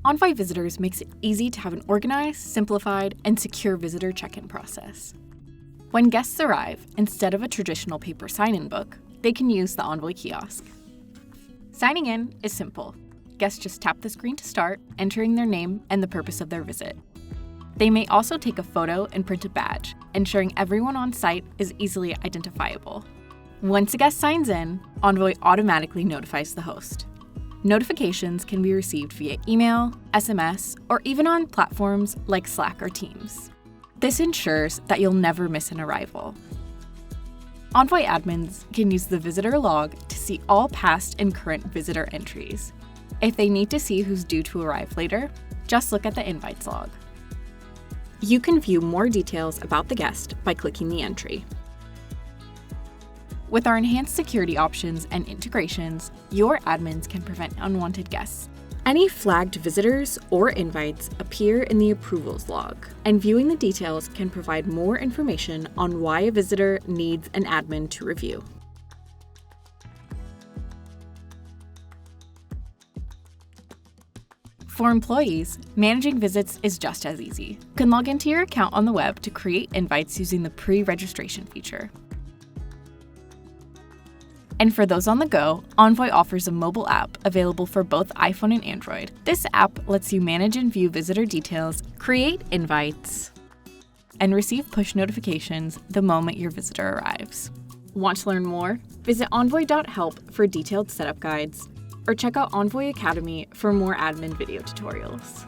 Envoy Visitors makes it easy to have an organized, simplified, and secure visitor check-in process. When guests arrive, instead of a traditional paper sign-in book, they can use the Envoy kiosk. Signing in is simple. Guests just tap the screen to start, entering their name and the purpose of their visit. They may also take a photo and print a badge, ensuring everyone on site is easily identifiable. Once a guest signs in, Envoy automatically notifies the host. Notifications can be received via email, SMS, or even on platforms like Slack or Teams. This ensures that you'll never miss an arrival. Envoy admins can use the visitor log to see all past and current visitor entries. If they need to see who's due to arrive later, just look at the invites log. You can view more details about the guest by clicking the entry. With our enhanced security options and integrations, your admins can prevent unwanted guests. Any flagged visitors or invites appear in the approvals log, and viewing the details can provide more information on why a visitor needs an admin to review. For employees, managing visits is just as easy. You can log into your account on the web to create invites using the pre-registration feature. And for those on the go, Envoy offers a mobile app available for both iPhone and Android. This app lets you manage and view visitor details, create invites, and receive push notifications the moment your visitor arrives. Want to learn more? Visit envoy.help for detailed setup guides, or check out Envoy Academy for more admin video tutorials.